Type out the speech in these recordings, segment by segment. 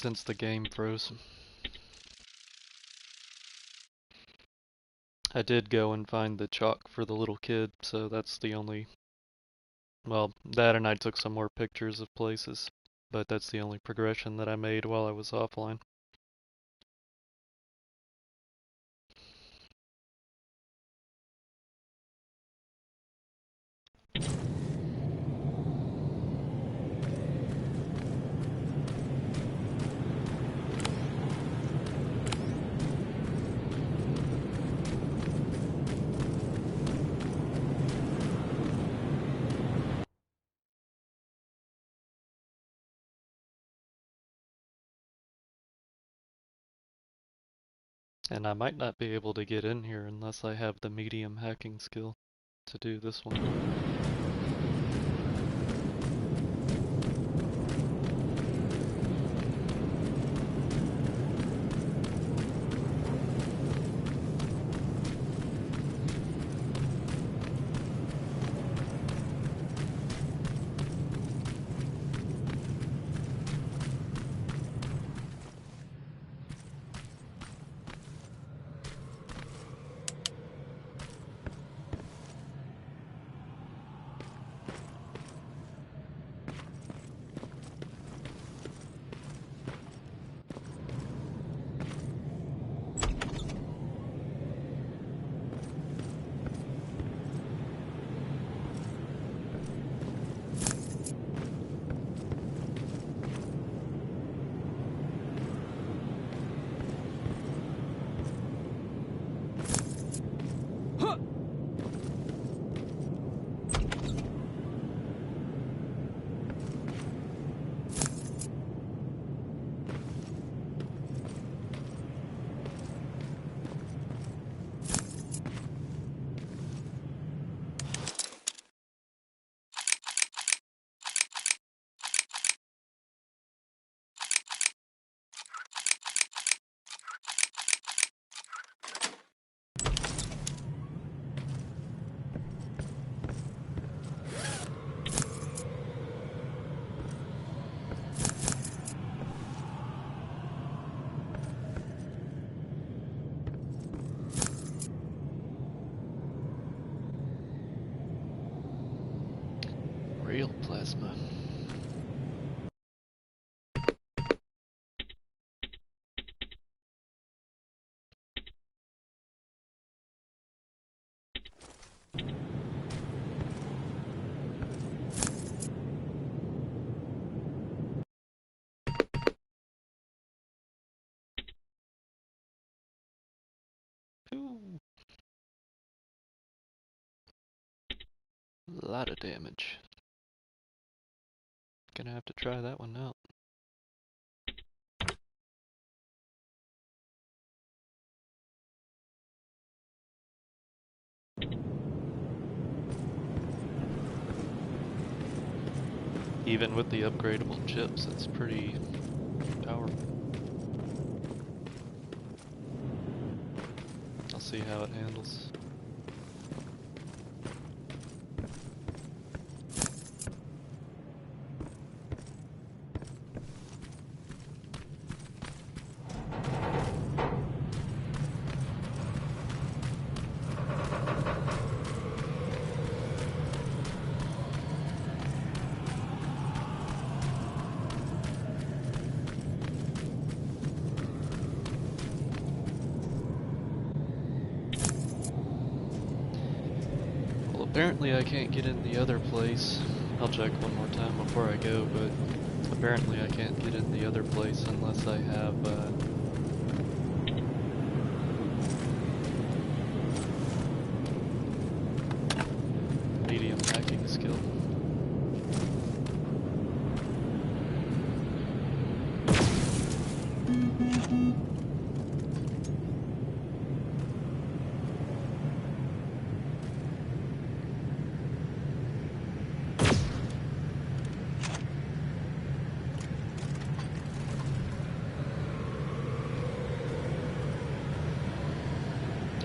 since the game froze. I did go and find the chalk for the little kid, so that's the only... Well, that and I took some more pictures of places, but that's the only progression that I made while I was offline. And I might not be able to get in here unless I have the medium hacking skill to do this one. Real plasma. Ooh. A lot of damage. Gonna have to try that one out. Even with the upgradable chips, it's pretty powerful. I'll see how it handles. Apparently I can't get in the other place. I'll check one more time before I go, but apparently I can't get in the other place unless I have medium hacking skill.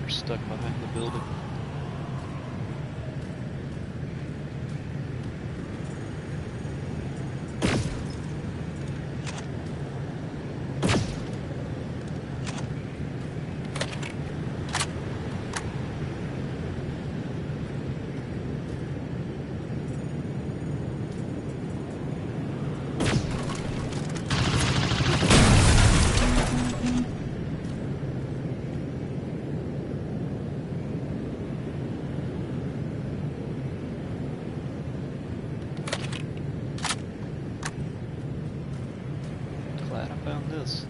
Stuck behind the building. glad I found this.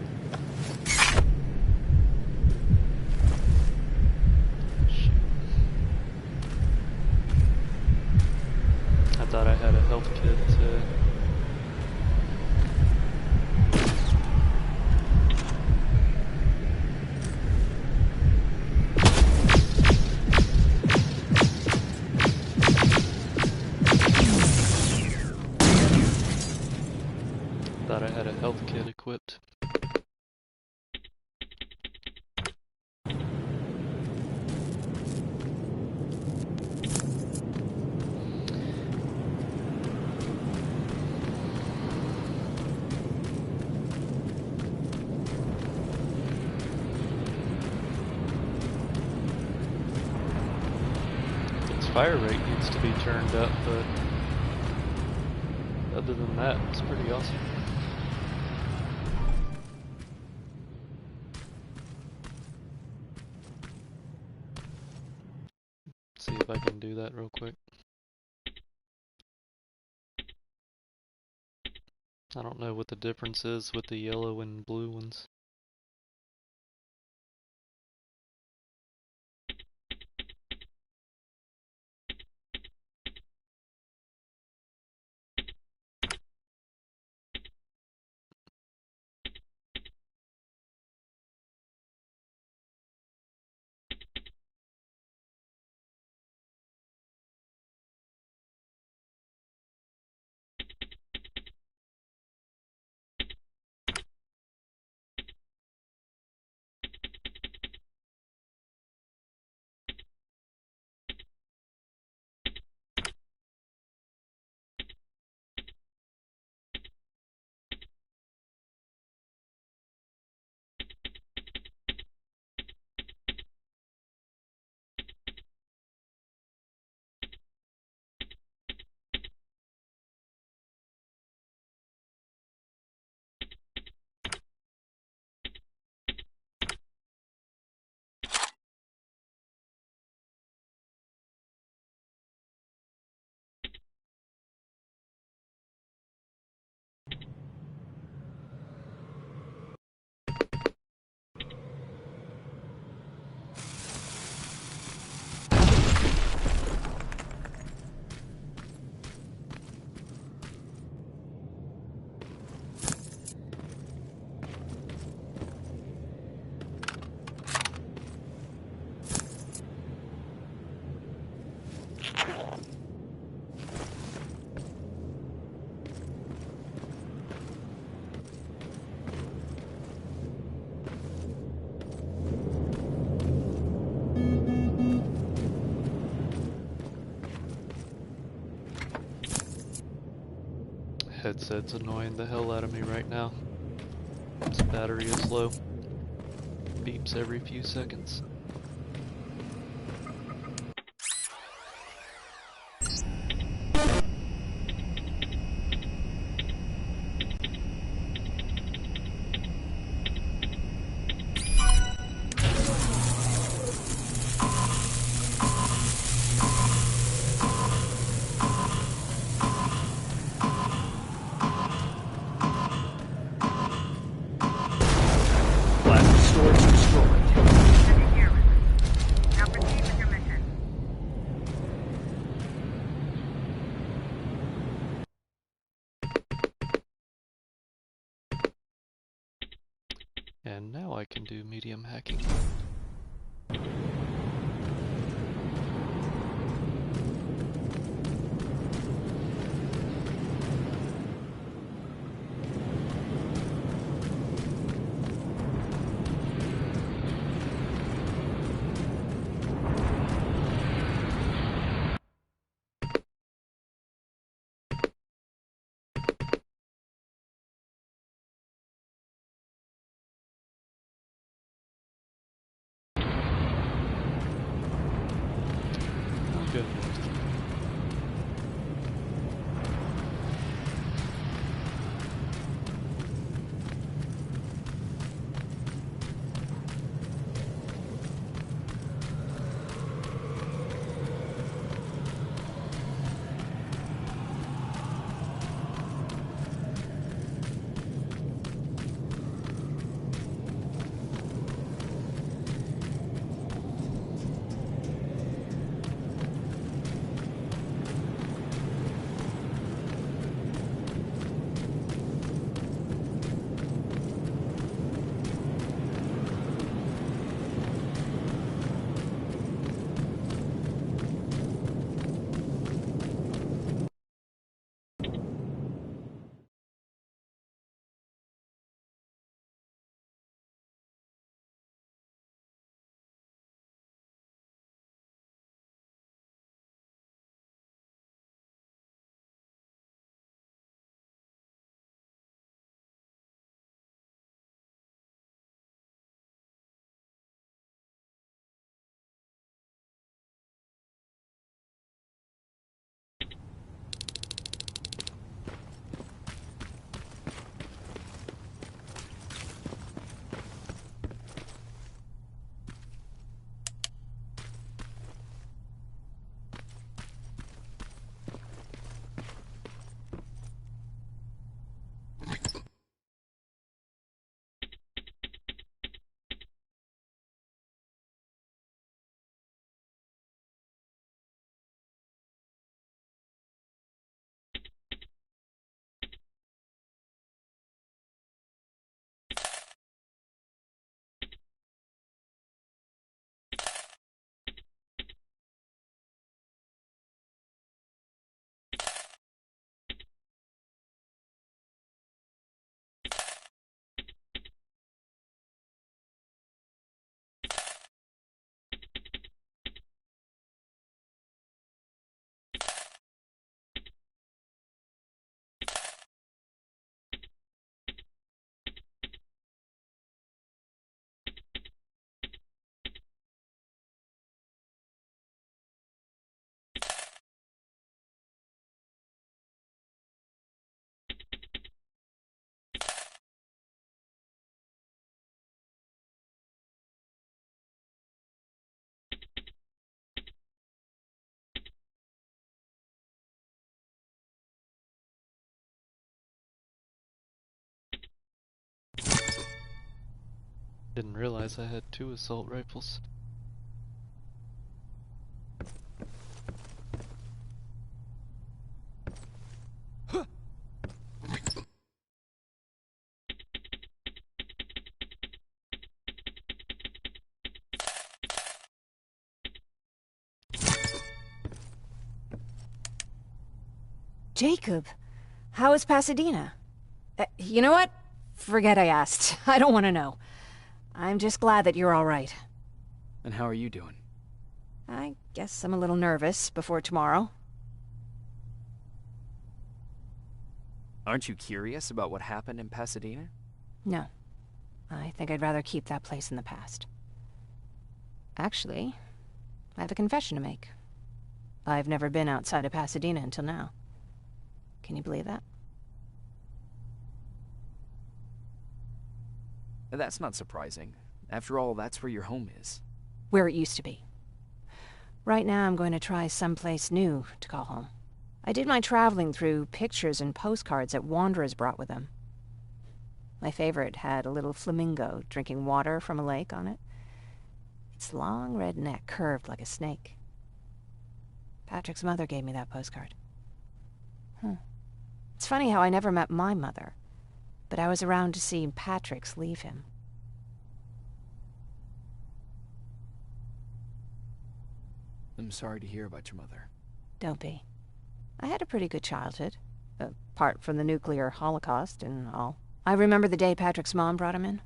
Shoot. I thought I had a health kit to... Thought I had a health kit equipped. Its fire rate needs to be turned up, but other than that, it's pretty awesome. See if I can do that real quick. I don't know what the difference is with the yellow and blue ones. Headset's annoying the hell out of me right now. Its battery is low. Beeps every few seconds. And now I can do medium hacking. Didn't realize I had 2 assault rifles. Jacob, how is Pasadena? You know what? Forget I asked. I don't want to know. I'm just glad that you're all right. And how are you doing? I guess I'm a little nervous before tomorrow. Aren't you curious about what happened in Pasadena? No. I think I'd rather keep that place in the past. Actually, I have a confession to make. I've never been outside of Pasadena until now. Can you believe that? That's not surprising. After all, that's where your home is. Where it used to be. Right now I'm going to try someplace new to call home. I did my traveling through pictures and postcards that wanderers brought with them. My favorite had a little flamingo drinking water from a lake on it. Its long red neck curved like a snake. Patrick's mother gave me that postcard. It's funny how I never met my mother, but I was around to see Patrick's leave him. I'm sorry to hear about your mother. Don't be. I had a pretty good childhood, apart from the nuclear holocaust and all. I remember the day Patrick's mom brought him in.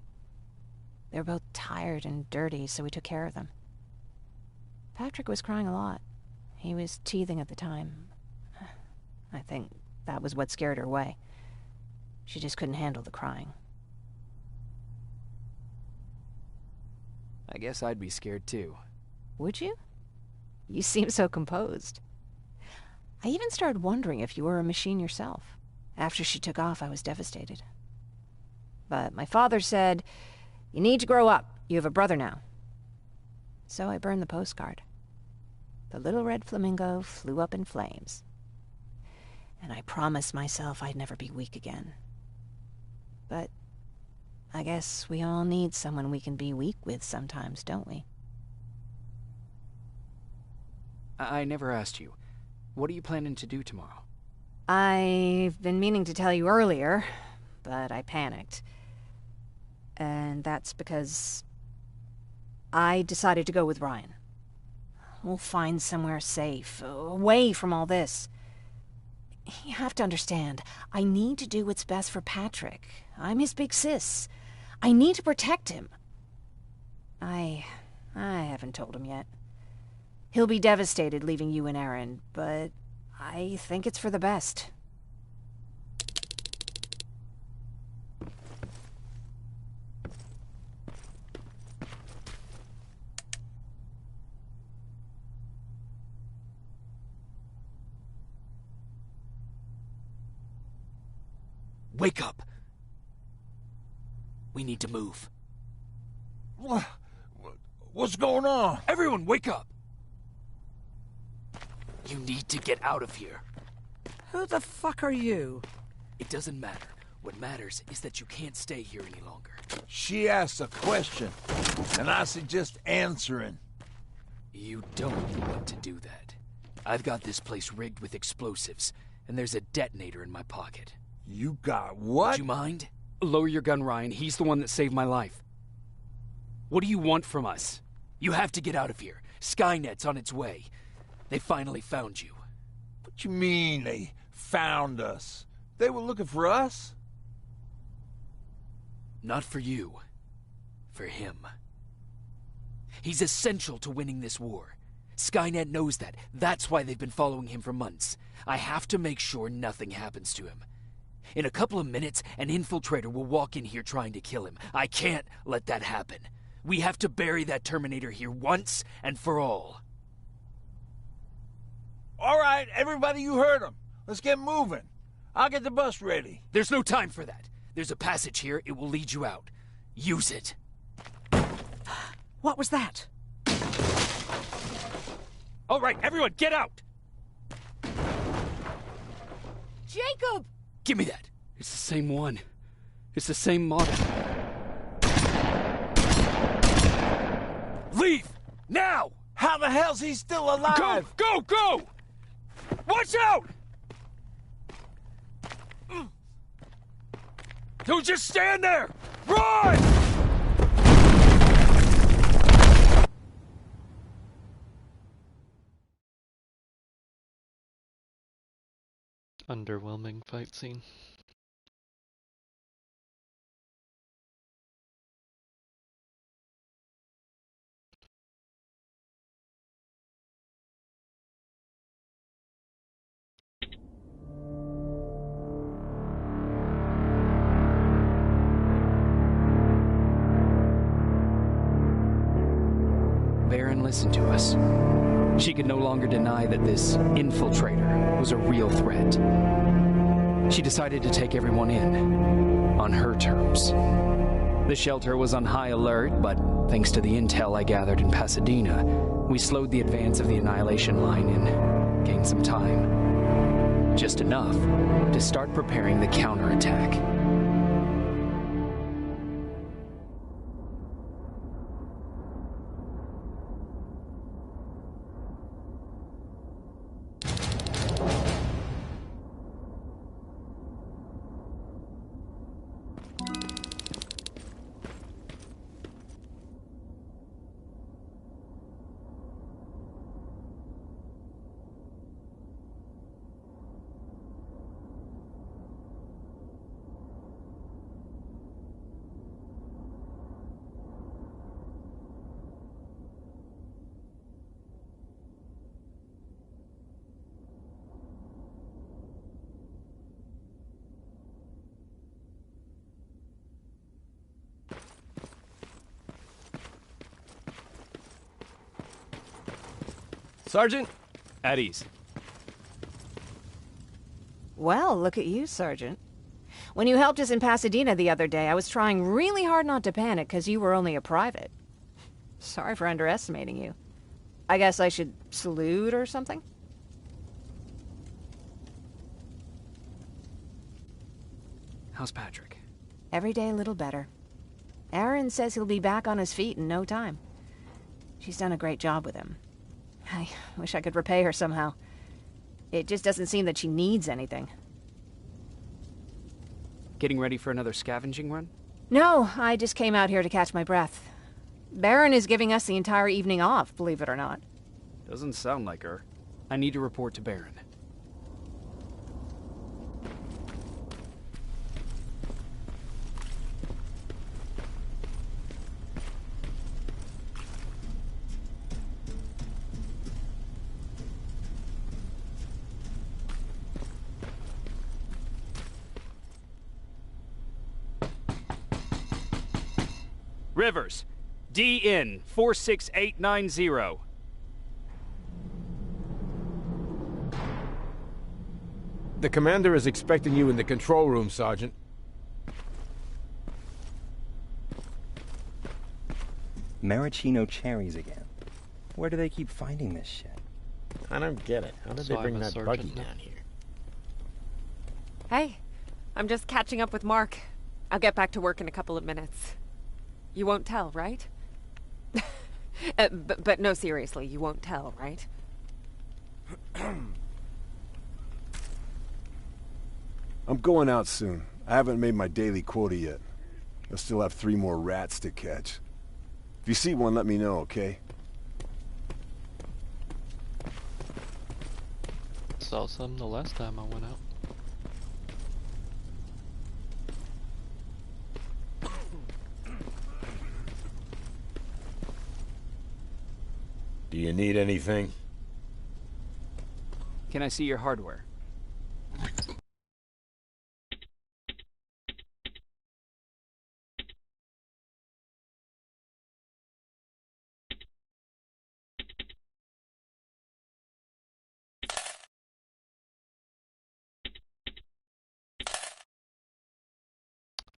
They were both tired and dirty, so we took care of them. Patrick was crying a lot. He was teething at the time. I think that was what scared her away. She just couldn't handle the crying. I guess I'd be scared too. Would you? You seem so composed. I even started wondering if you were a machine yourself. After she took off, I was devastated. But my father said, "You need to grow up. You have a brother now." So I burned the postcard. The little red flamingo flew up in flames. And I promised myself I'd never be weak again. But I guess we all need someone we can be weak with sometimes, don't we? I never asked you. What are you planning to do tomorrow? I've been meaning to tell you earlier, but I panicked. And that's because I decided to go with Ryan. We'll find somewhere safe, away from all this. You have to understand, I need to do what's best for Patrick. I'm his big sis. I need to protect him. I haven't told him yet. He'll be devastated leaving you and Aaron, but I think it's for the best. Wake up! We need to move. What's going on? Everyone, wake up! You need to get out of here. Who the fuck are you? It doesn't matter. What matters is that you can't stay here any longer. She asked a question, and I suggest answering. You don't want to do that. I've got this place rigged with explosives, and there's a detonator in my pocket. You got what? Would you mind? Lower your gun, Ryan. He's the one that saved my life. What do you want from us? You have to get out of here. Skynet's on its way. They finally found you. What you mean they found us? They were looking for us? Not for you. For him. He's essential to winning this war. Skynet knows that. That's why they've been following him for months. I have to make sure nothing happens to him. In a couple of minutes, an infiltrator will walk in here trying to kill him. I can't let that happen. We have to bury that Terminator here once and for all. All right, everybody, you heard him. Let's get moving. I'll get the bus ready. There's no time for that. There's a passage here. It will lead you out. Use it. What was that? All right, everyone, get out! Jacob! Give me that. It's the same one. It's the same model. Leave! Now! How the hell's he still alive? Go! Go! Watch out! Don't just stand there! Run! Underwhelming fight scene. Baron listened to us. She could no longer deny that this infiltrator was a real threat. She decided to take everyone in, on her terms. The shelter was on high alert, but thanks to the intel I gathered in Pasadena, we slowed the advance of the Annihilation Line and gained some time. Just enough to start preparing the counterattack. Sergeant, at ease. Well, look at you, Sergeant. When you helped us in Pasadena the other day, I was trying really hard not to panic because you were only a private. Sorry for underestimating you. I guess I should salute or something? How's Patrick? Every day a little better. Aaron says he'll be back on his feet in no time. She's done a great job with him. I wish I could repay her somehow. It just doesn't seem that she needs anything. Getting ready for another scavenging run? No, I just came out here to catch my breath. Baron is giving us the entire evening off, believe it or not. Doesn't sound like her. I need to report to Baron. Rivers, DN 46890. The commander is expecting you in the control room, Sergeant. Maraschino cherries again. Where do they keep finding this shit? I don't get it. How did So they bring I'm a that sergeant buggy now. down here? Hey, I'm just catching up with Mark. I'll get back to work in a couple of minutes. You won't tell, right? But no, seriously, you won't tell, right? I'm going out soon. I haven't made my daily quota yet. I still have 3 more rats to catch. If you see one, let me know, okay? Saw some the last time I went out. Do you need anything? Can I see your hardware?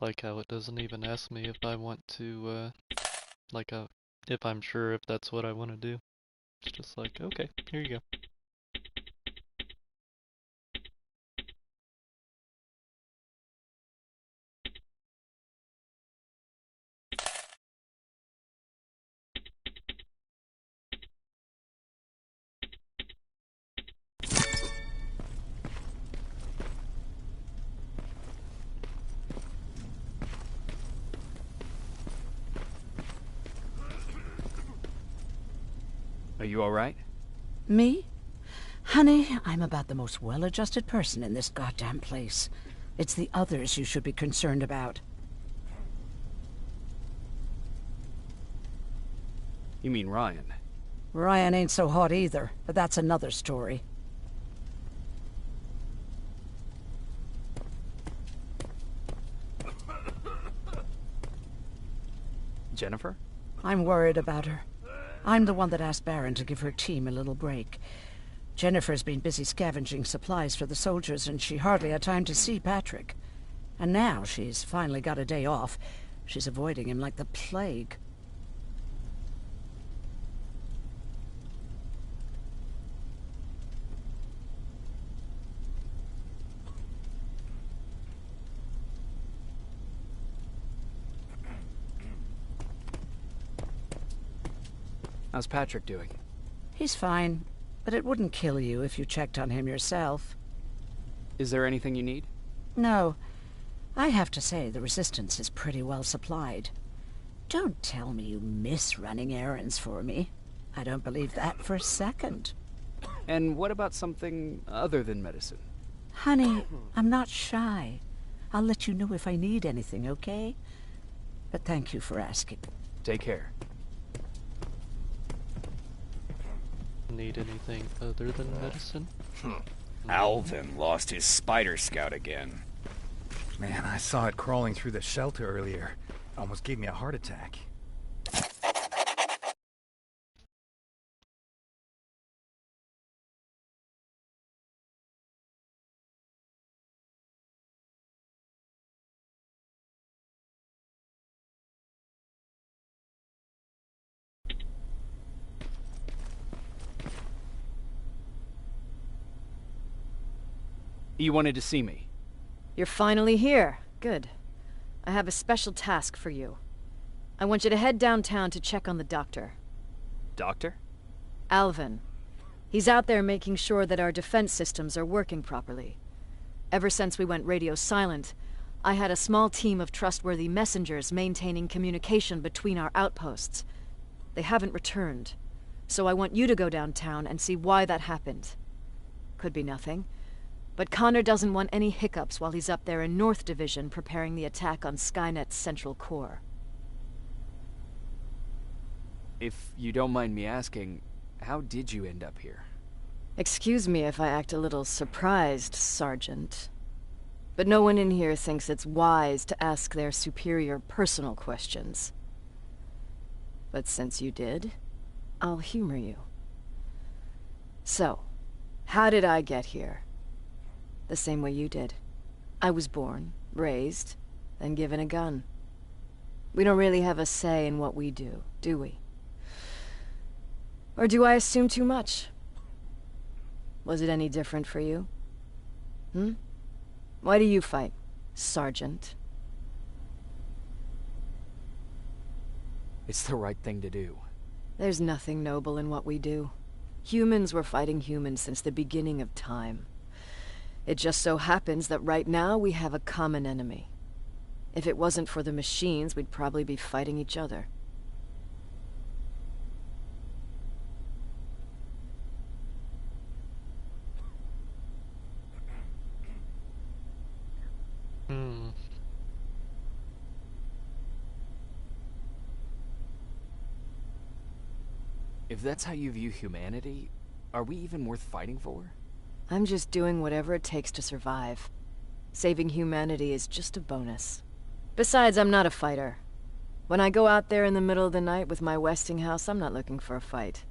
Like how it doesn't even ask me if I want to, if I'm sure if that's what I want to do. It's just like, okay, here you go. Are you alright? Me? Honey, I'm about the most well-adjusted person in this goddamn place. It's the others you should be concerned about. You mean Ryan? Ryan ain't so hot either, but that's another story. Jennifer? I'm worried about her. I'm the one that asked Baron to give her team a little break. Jennifer's been busy scavenging supplies for the soldiers, and she hardly had time to see Patrick. And now she's finally got a day off. She's avoiding him like the plague. How's Patrick doing? He's fine, but it wouldn't kill you if you checked on him yourself. Is there anything you need? No. I have to say the Resistance is pretty well supplied. Don't tell me you miss running errands for me. I don't believe that for a second. And what about something other than medicine? Honey, I'm not shy. I'll let you know if I need anything, okay? But thank you for asking. Take care. Need anything other than medicine? Alvin lost his spider scout again. Man, I saw it crawling through the shelter earlier. Almost gave me a heart attack. You wanted to see me? You're finally here. Good. I have a special task for you. I want you to head downtown to check on the doctor. Doctor? Alvin. He's out there making sure that our defense systems are working properly. Ever since we went radio silent, I had a small team of trustworthy messengers maintaining communication between our outposts. They haven't returned, so I want you to go downtown and see why that happened. Could be nothing. But Connor doesn't want any hiccups while he's up there in North Division preparing the attack on Skynet's central core. If you don't mind me asking, how did you end up here? Excuse me if I act a little surprised, Sergeant. But no one in here thinks it's wise to ask their superior personal questions. But since you did, I'll humor you. So, how did I get here? The same way you did. I was born, raised, then given a gun. We don't really have a say in what we do we? Or do I assume too much? Was it any different for you? Why do you fight, Sergeant? It's the right thing to do. There's nothing noble in what we do. Humans were fighting humans since the beginning of time. It just so happens that right now we have a common enemy. If it wasn't for the machines, we'd probably be fighting each other. If that's how you view humanity, are we even worth fighting for? I'm just doing whatever it takes to survive. Saving humanity is just a bonus. Besides, I'm not a fighter. When I go out there in the middle of the night with my Westinghouse, I'm not looking for a fight.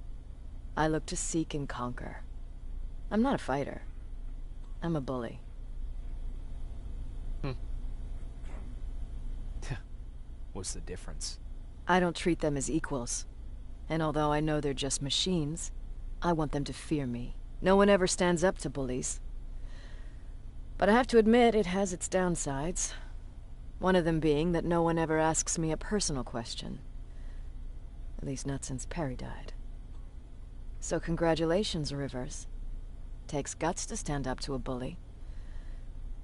I look to seek and conquer. I'm not a fighter. I'm a bully. What's the difference? I don't treat them as equals. And although I know they're just machines, I want them to fear me. No one ever stands up to bullies. But I have to admit, it has its downsides. One of them being that no one ever asks me a personal question. At least not since Perry died. So congratulations, Rivers. Takes guts to stand up to a bully.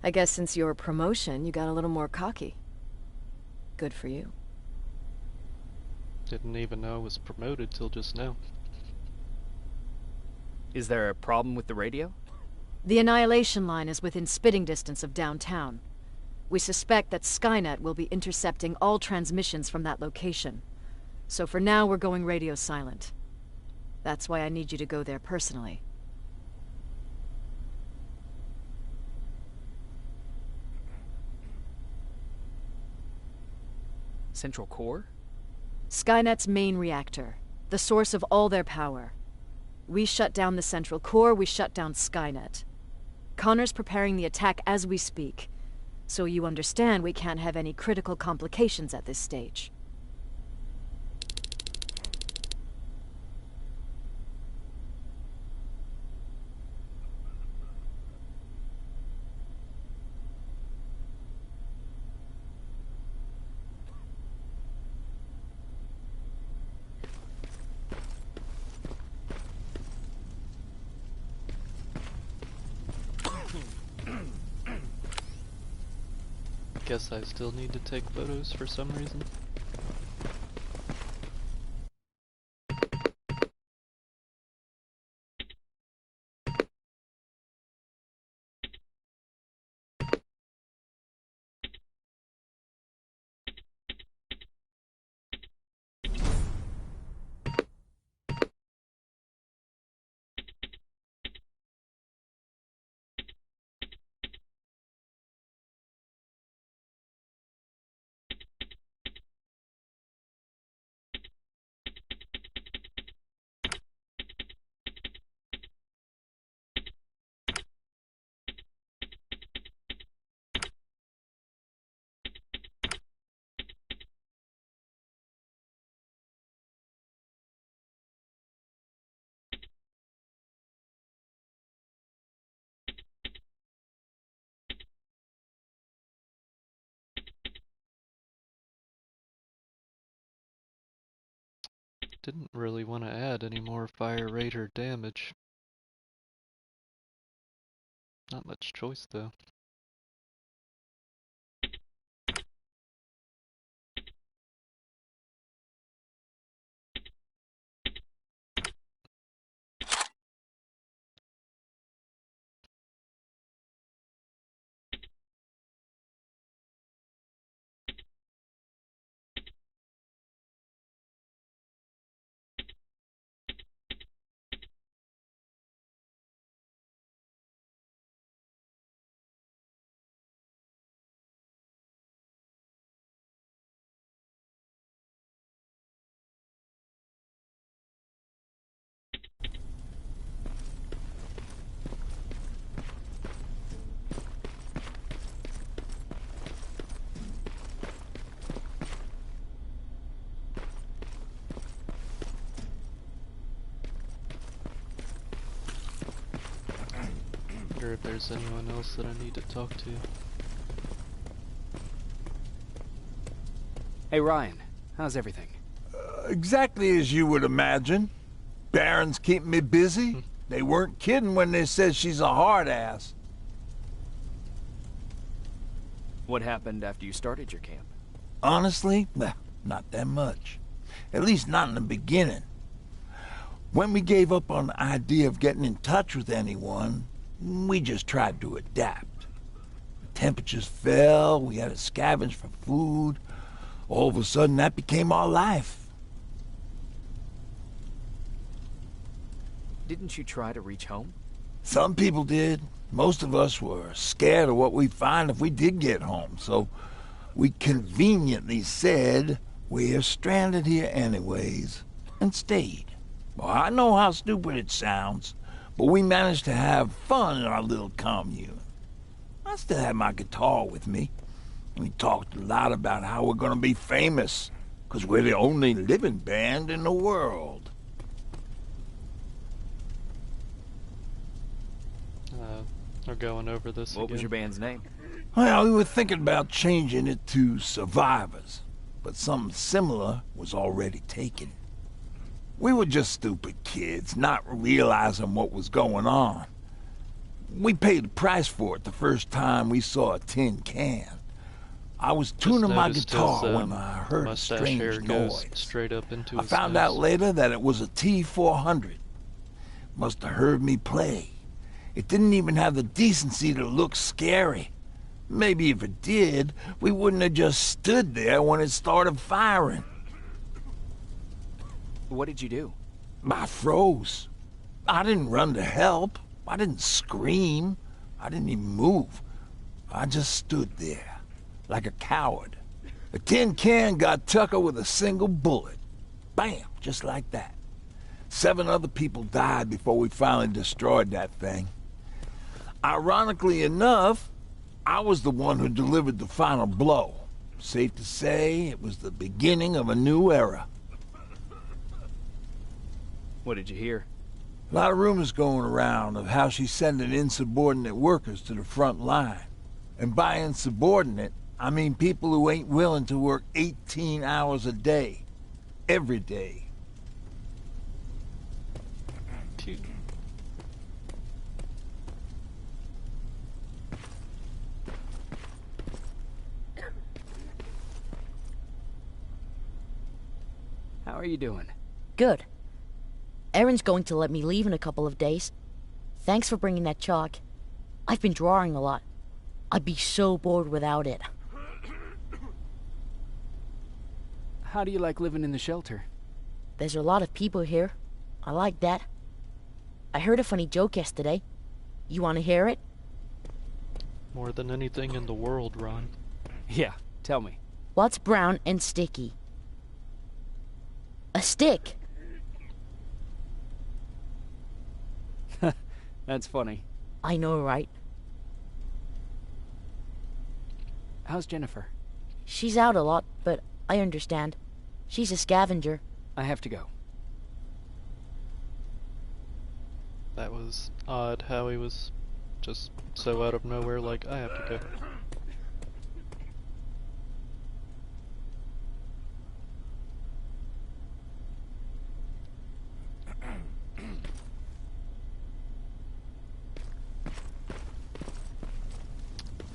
I guess since your promotion, you got a little more cocky. Good for you. Didn't even know I was promoted till just now. Is there a problem with the radio? The Annihilation line is within spitting distance of downtown. We suspect that Skynet will be intercepting all transmissions from that location. So for now, we're going radio silent. That's why I need you to go there personally. Central Core? Skynet's main reactor, the source of all their power. We shut down the Central Core, we shut down Skynet. Connor's preparing the attack as we speak, so you understand we can't have any critical complications at this stage. Guess I still need to take photos for some reason. Didn't really want to add any more fire rate or damage. Not much choice though. Wonder if there's anyone else that I need to talk to. Hey Ryan, how's everything? Exactly as you would imagine. Baron's keeping me busy. They weren't kidding when they said she's a hard ass. What happened after you started your camp? Honestly, well, not that much. At least not in the beginning. When we gave up on the idea of getting in touch with anyone, we just tried to adapt. The temperatures fell, we had to scavenge for food. All of a sudden, that became our life. Didn't you try to reach home? Some people did. Most of us were scared of what we'd find if we did get home, so we conveniently said, we're stranded here anyways, and stayed. Well, I know how stupid it sounds, but we managed to have fun in our little commune. I still had my guitar with me. We talked a lot about how we're gonna be famous, 'cause we're the only living band in the world. We're going over this What again. was your band's name? Well, we were thinking about changing it to Survivors, but something similar was already taken. We were just stupid kids, not realizing what was going on. We paid the price for it the first time we saw a tin can. I was tuning my guitar when I heard a strange noise. Straight up into I found out later that it was a T-400. Must have heard me play. It didn't even have the decency to look scary. Maybe if it did, we wouldn't have just stood there when it started firing. What did you do? I froze. I didn't run to help. I didn't scream. I didn't even move. I just stood there, like a coward. A tin can got Tucker with a single bullet. Bam, just like that. 7 other people died before we finally destroyed that thing. Ironically enough, I was the one who delivered the final blow. Safe to say, it was the beginning of a new era. What did you hear? A lot of rumors going around of how she's sending insubordinate workers to the front line. And by insubordinate, I mean people who ain't willing to work 18 hours a day. Every day. How are you doing? Good. Erin's going to let me leave in a couple of days. Thanks for bringing that chalk. I've been drawing a lot. I'd be so bored without it. How do you like living in the shelter? There's a lot of people here. I like that. I heard a funny joke yesterday. You want to hear it? More than anything in the world, Ron. Yeah, tell me. What's brown and sticky? A stick. That's funny. I know, right? How's Jennifer? She's out a lot, but I understand. She's a scavenger. I have to go. That was odd how he was just so out of nowhere like, I have to go.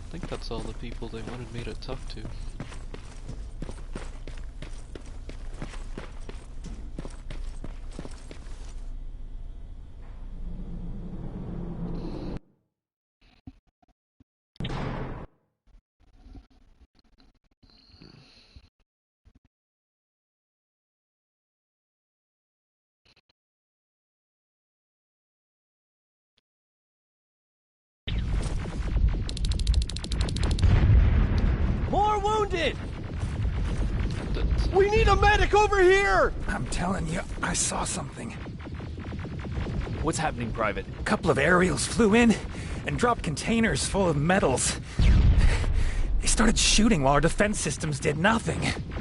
I think that's all the people they wanted me to talk to. More wounded! We need a medic over here! I'm telling you, I saw something. What's happening, Private? A couple of aerials flew in and dropped containers full of metals. They started shooting while our defense systems did nothing.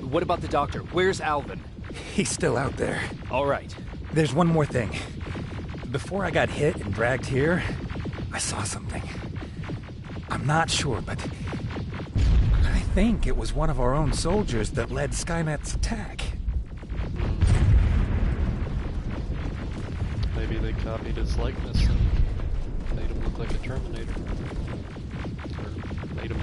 What about the doctor? Where's Alvin? He's still out there. All right. There's one more thing. Before I got hit and dragged here, I saw something. I'm not sure, but I think it was one of our own soldiers that led Skynet's attack. Maybe they copied his likeness and made him look like a Terminator. Or made him,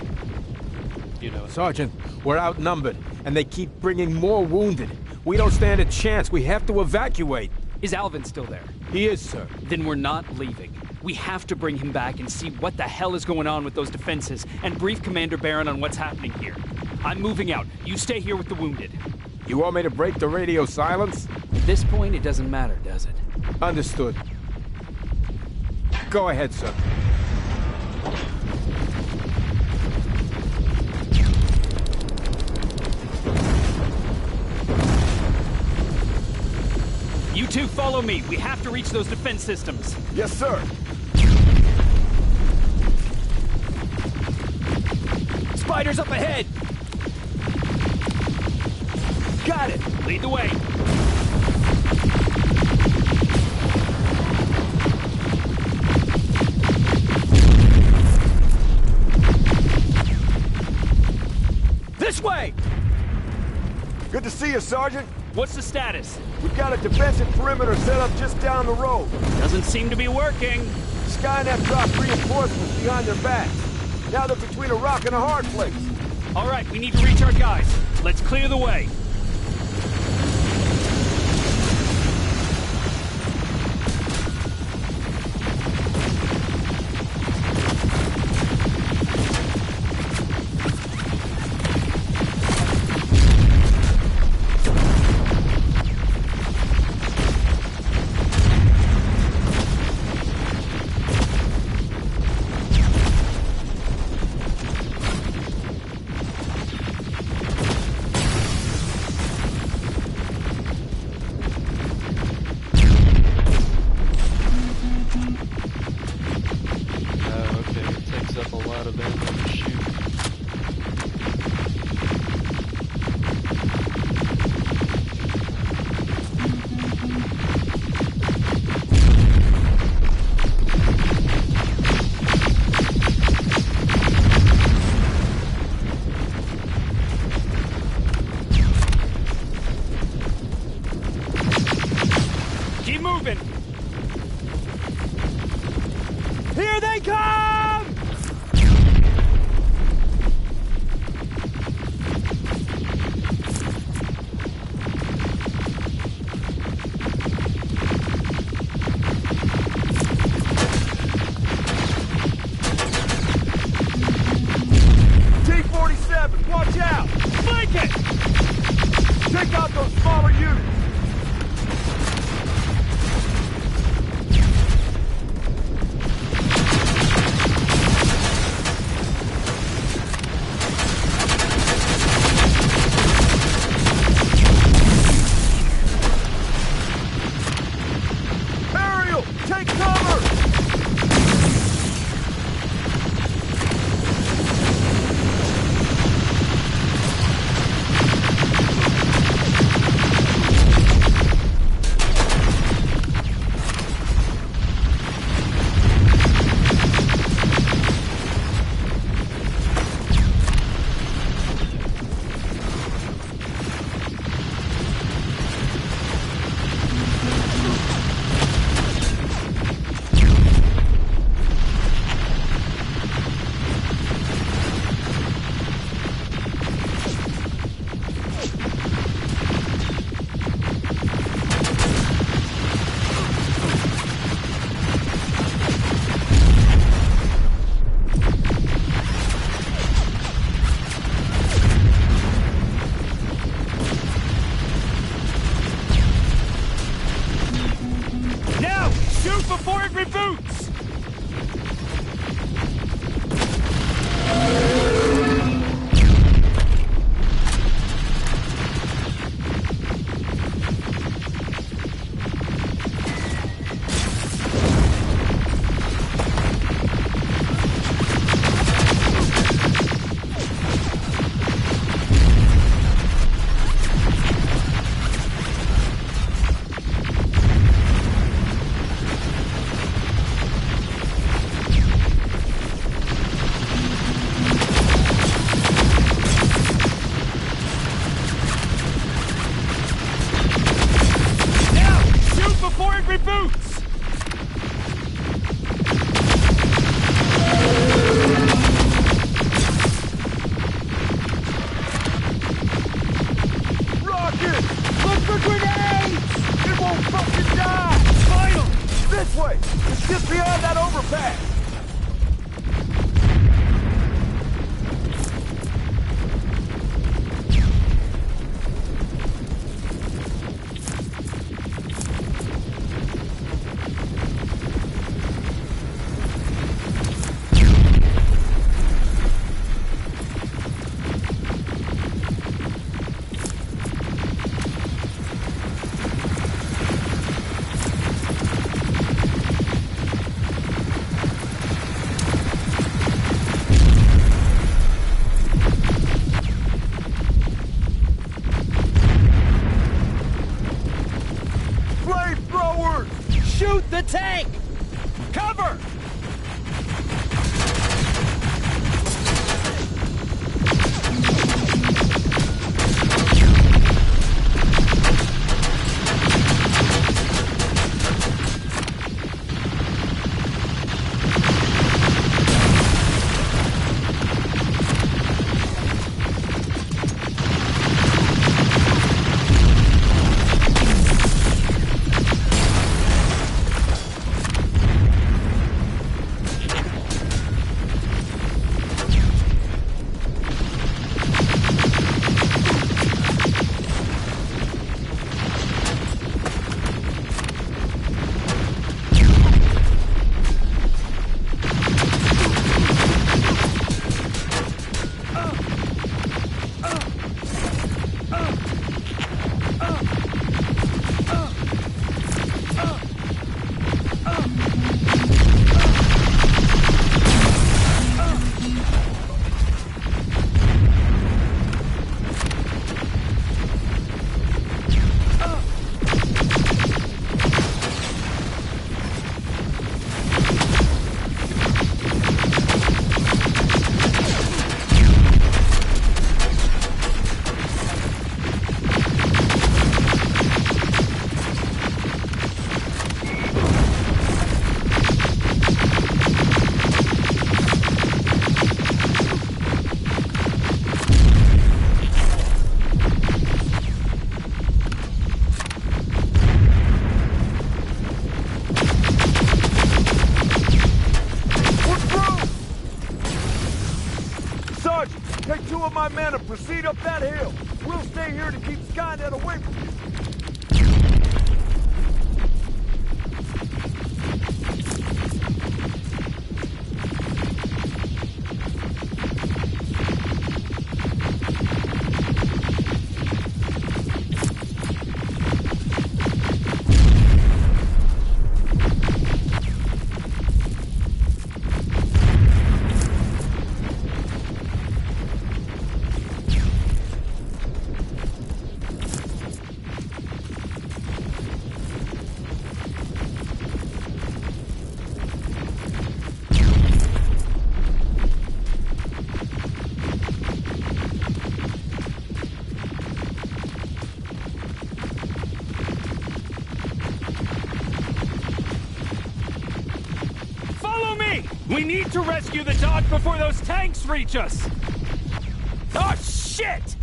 you know. Sergeant, we're outnumbered, and they keep bringing more wounded. We don't stand a chance. We have to evacuate. Is Alvin still there? He is, sir. Then we're not leaving. We have to bring him back and see what the hell is going on with those defenses, and brief Commander Barron on what's happening here. I'm moving out. You stay here with the wounded. You want me to break the radio silence? At this point, it doesn't matter, does it? Understood. Go ahead, sir. You two follow me. We have to reach those defense systems. Yes, sir. Spiders up ahead! Got it! Lead the way! This way! Good to see you, Sergeant. What's the status? We've got a defensive perimeter set up just down the road. Doesn't seem to be working. Skynet dropped reinforcements behind their backs. Now they're between a rock and a hard place. All right, we need to reach our guys. Let's clear the way. Take out those smaller units! Ariel, take cover! Now, shoot before it reboots! Now, shoot before it reboots! Rocket! Look for grenades! It won't fucking die! Fight 'em! This way! It's just beyond that overpass! Flamethrowers! Shoot the tank! Cover! here to keep Skynet away from you. We need to rescue the dog before those tanks reach us! Oh, shit!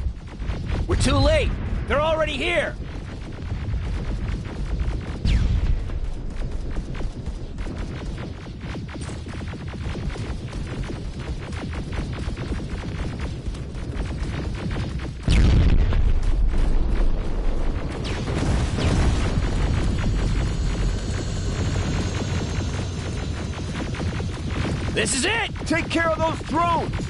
We're too late. They're already here. This is it! Take care of those drones!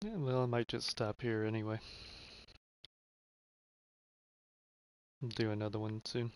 Yeah, well, I might just stop here anyway. Do another one soon.